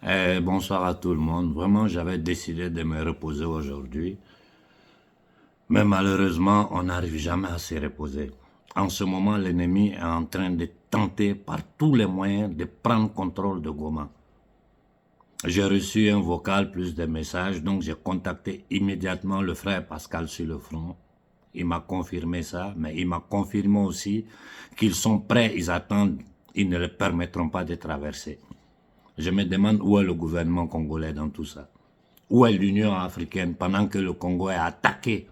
Bonsoir à tout le monde. Vraiment, j'avais décidé de me reposer aujourd'hui. Mais malheureusement, on n'arrive jamais à se reposer. En ce moment, l'ennemi est en train de tenter par tous les moyens de prendre contrôle de Goma. J'ai reçu un vocal plus de messages, donc j'ai contacté immédiatement le frère Pascal sur le front. Il m'a confirmé ça, mais il m'a confirmé aussi qu'ils sont prêts, ils attendent, ils ne le permettront pas de traverser. Je me demande où est le gouvernement congolais dans tout ça. Où est l'Union africaine pendant que le Congo est attaqué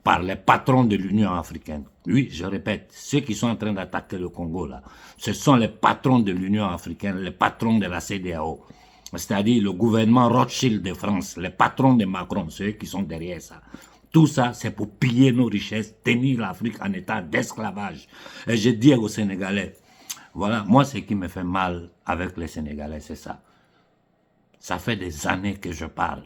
par les patrons de l'Union africaine? Oui, je répète, ceux qui sont en train d'attaquer le Congo là, ce sont les patrons de l'Union africaine, les patrons de la CEDEAO. C'est-à-dire le gouvernement Rothschild de France, les patrons de Macron, ceux qui sont derrière ça. Tout ça, c'est pour piller nos richesses, tenir l'Afrique en état d'esclavage. Et je dis aux Sénégalais, voilà, moi ce qui me fait mal avec les Sénégalais, c'est ça. Ça fait des années que je parle.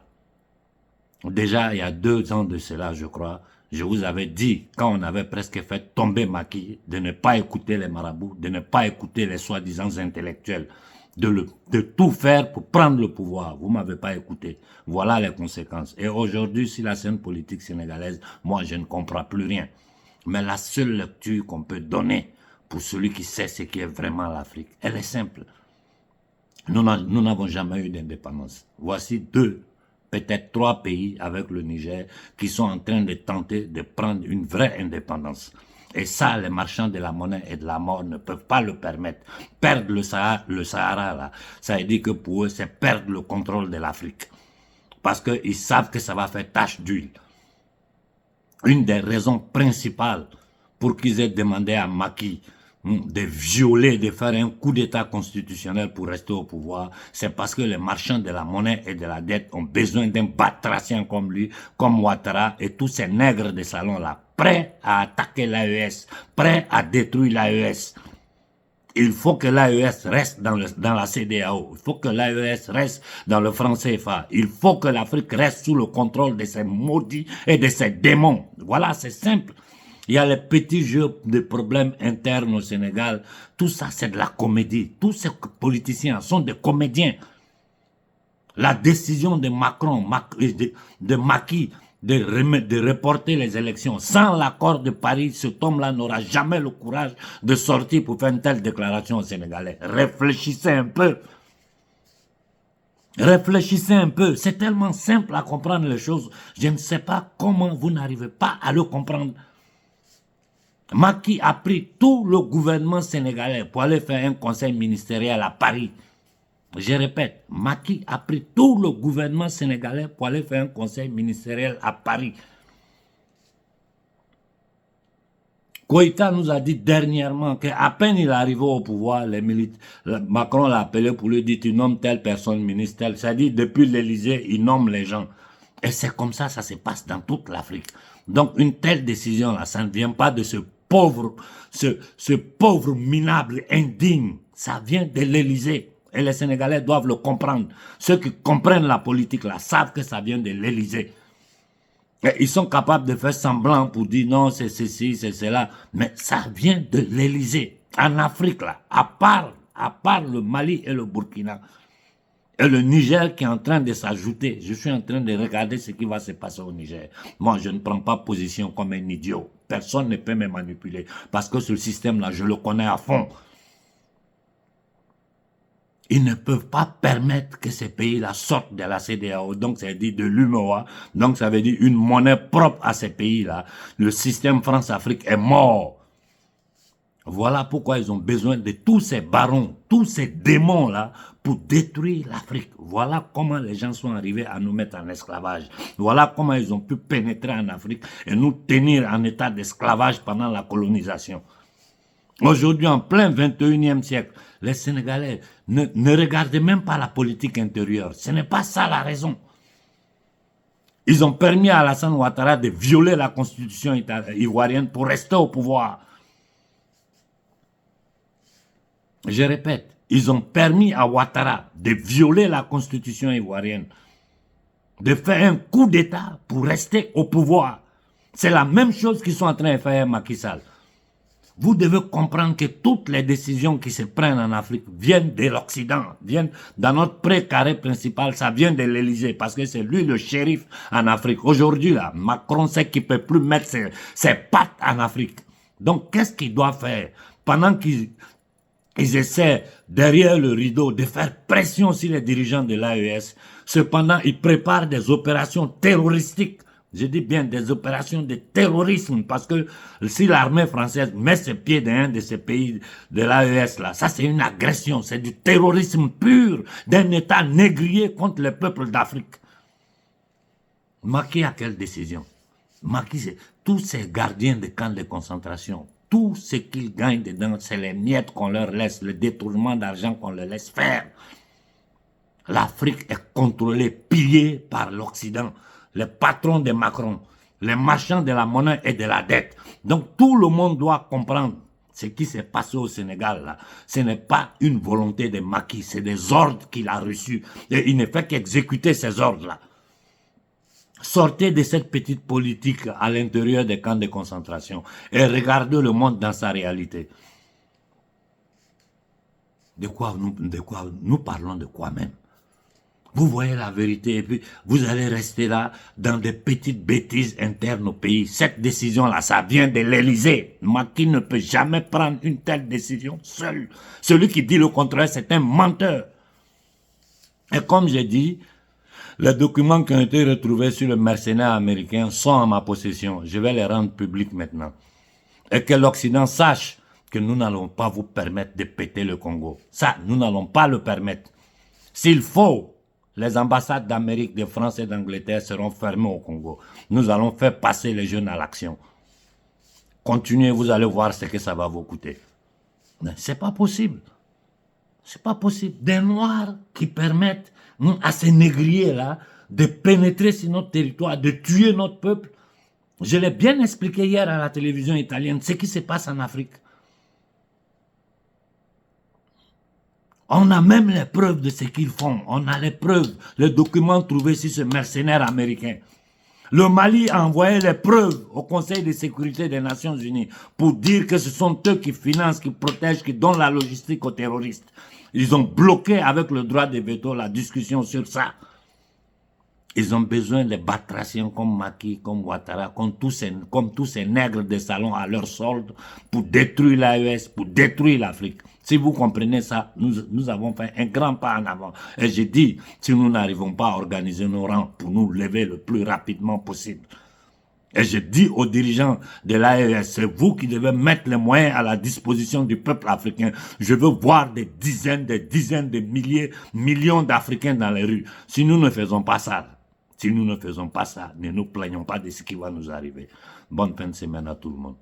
Déjà, il y a 2 ans de cela, je crois, je vous avais dit, quand on avait presque fait tomber Macky, de ne pas écouter les marabouts, de ne pas écouter les soi-disant intellectuels, de tout faire pour prendre le pouvoir. Vous ne m'avez pas écouté. Voilà les conséquences. Et aujourd'hui, sur la scène politique sénégalaise, moi, je ne comprends plus rien. Mais la seule lecture qu'on peut donner pour celui qui sait ce qui est vraiment l'Afrique, elle est simple. Nous n'avons jamais eu d'indépendance. Voici 2, peut-être 3 pays avec le Niger qui sont en train de tenter de prendre une vraie indépendance. Et ça, les marchands de la monnaie et de la mort ne peuvent pas le permettre. Perdre le Sahara là, ça veut dire que pour eux, c'est perdre le contrôle de l'Afrique. Parce qu'ils savent que ça va faire tache d'huile. Une des raisons principales pour qu'ils aient demandé à Macky de violer, de faire un coup d'état constitutionnel pour rester au pouvoir, c'est parce que les marchands de la monnaie et de la dette ont besoin d'un batracien comme lui, comme Ouattara et tous ces nègres de salon-là, prêts à attaquer l'AES, prêts à détruire l'AES. Il faut que l'AES reste dans la CEDEAO. Il faut que l'AES reste dans le franc CFA. Il faut que l'Afrique reste sous le contrôle de ces maudits et de ces démons. Voilà, c'est simple. Il y a les petits jeux de problèmes internes au Sénégal. Tout ça, c'est de la comédie. Tous ces politiciens sont des comédiens. La décision de Macron, de Macky, de reporter les élections sans l'accord de Paris, cet homme-là n'aura jamais le courage de sortir pour faire une telle déclaration aux Sénégalais. Réfléchissez un peu. Réfléchissez un peu. C'est tellement simple à comprendre les choses. Je ne sais pas comment vous n'arrivez pas à le comprendre. Macky a pris tout le gouvernement sénégalais pour aller faire un conseil ministériel à Paris. Je répète, Macky a pris tout le gouvernement sénégalais pour aller faire un conseil ministériel à Paris. Koïta nous a dit dernièrement qu'à peine il est arrivé au pouvoir, Macron l'a appelé pour lui dire tu nommes telle personne ministre, c'est-à-dire depuis l'Élysée, il nomme les gens. Et c'est comme ça se passe dans toute l'Afrique. Donc une telle décision là, ça ne vient pas de ce pauvre minable indigne, ça vient de l'Élysée. Et les Sénégalais doivent le comprendre. Ceux qui comprennent la politique là savent que ça vient de l'Élysée. Et ils sont capables de faire semblant pour dire non, c'est ceci, c'est cela. Mais ça vient de l'Élysée. En Afrique, là, à part le Mali et le Burkina, et le Niger qui est en train de s'ajouter. Je suis en train de regarder ce qui va se passer au Niger. Moi, je ne prends pas position comme un idiot. Personne ne peut me manipuler. Parce que ce système-là, je le connais à fond. Ils ne peuvent pas permettre que ces pays-là sortent de la CEDEAO, donc ça veut dire de l'UMOA, donc ça veut dire une monnaie propre à ces pays-là. Le système France-Afrique est mort. Voilà pourquoi ils ont besoin de tous ces barons, tous ces démons-là pour détruire l'Afrique. Voilà comment les gens sont arrivés à nous mettre en esclavage. Voilà comment ils ont pu pénétrer en Afrique et nous tenir en état d'esclavage pendant la colonisation. Aujourd'hui, en plein 21e siècle, les Sénégalais ne regardent même pas la politique intérieure. Ce n'est pas ça la raison. Ils ont permis à Alassane Ouattara de violer la constitution ivoirienne pour rester au pouvoir. Je répète, ils ont permis à Ouattara de violer la constitution ivoirienne, de faire un coup d'État pour rester au pouvoir. C'est la même chose qu'ils sont en train de faire à Macky Sall. Vous devez comprendre que toutes les décisions qui se prennent en Afrique viennent de l'Occident, viennent dans notre précaré principal, ça vient de l'Élysée, parce que c'est lui le shérif en Afrique. Aujourd'hui, là, Macron sait qu'il ne peut plus mettre ses pattes en Afrique. Donc, qu'est-ce qu'il doit faire? Pendant qu'ils essaient, derrière le rideau, de faire pression sur les dirigeants de l'AES, cependant, ils préparent des opérations terroristiques. Je dis bien des opérations de terrorisme, parce que si l'armée française met ses pieds dans un de ces pays de l'AES, là, ça c'est une agression, c'est du terrorisme pur d'un État négrier contre le peuple d'Afrique. Macky a quelle décision? Macky, c'est tous ces gardiens de camps de concentration, tout ce qu'ils gagnent dedans, c'est les miettes qu'on leur laisse, le détournement d'argent qu'on leur laisse faire. L'Afrique est contrôlée, pillée par l'Occident. Les patrons de Macron, les marchands de la monnaie et de la dette. Donc tout le monde doit comprendre ce qui s'est passé au Sénégal là. Ce n'est pas une volonté de Macky, c'est des ordres qu'il a reçus. Et il ne fait qu'exécuter ces ordres-là. Sortez de cette petite politique à l'intérieur des camps de concentration et regardez le monde dans sa réalité. De quoi nous parlons de quoi même? Vous voyez la vérité et puis vous allez rester là dans des petites bêtises internes au pays. Cette décision-là, ça vient de l'Élysée. Macky ne peut jamais prendre une telle décision seul. Celui qui dit le contraire, c'est un menteur. Et comme j'ai dit, les documents qui ont été retrouvés sur le mercenaire américain sont en ma possession. Je vais les rendre publics maintenant. Et que l'Occident sache que nous n'allons pas vous permettre de péter le Congo. Ça, nous n'allons pas le permettre. S'il faut, les ambassades d'Amérique, de France et d'Angleterre seront fermées au Congo. Nous allons faire passer les jeunes à l'action. Continuez, vous allez voir ce que ça va vous coûter. Mais c'est pas possible. C'est pas possible. Des Noirs qui permettent à ces négriers-là de pénétrer sur notre territoire, de tuer notre peuple. Je l'ai bien expliqué hier à la télévision italienne, ce qui se passe en Afrique. On a même les preuves de ce qu'ils font. On a les preuves, les documents trouvés sur ce mercenaire américain. Le Mali a envoyé les preuves au Conseil de sécurité des Nations Unies pour dire que ce sont eux qui financent, qui protègent, qui donnent la logistique aux terroristes. Ils ont bloqué avec le droit de veto la discussion sur ça. Ils ont besoin de batraciens comme Macky, comme Ouattara, comme tous ces nègres de salon à leur solde pour détruire l'AES, pour détruire l'Afrique. Si vous comprenez ça, nous avons fait un grand pas en avant. Et je dis, si nous n'arrivons pas à organiser nos rangs pour nous lever le plus rapidement possible. Et je dis aux dirigeants de l'AES, c'est vous qui devez mettre les moyens à la disposition du peuple africain. Je veux voir des dizaines de milliers, millions d'Africains dans les rues. Si nous ne faisons pas ça, ne nous plaignons pas de ce qui va nous arriver. Bonne fin de semaine à tout le monde.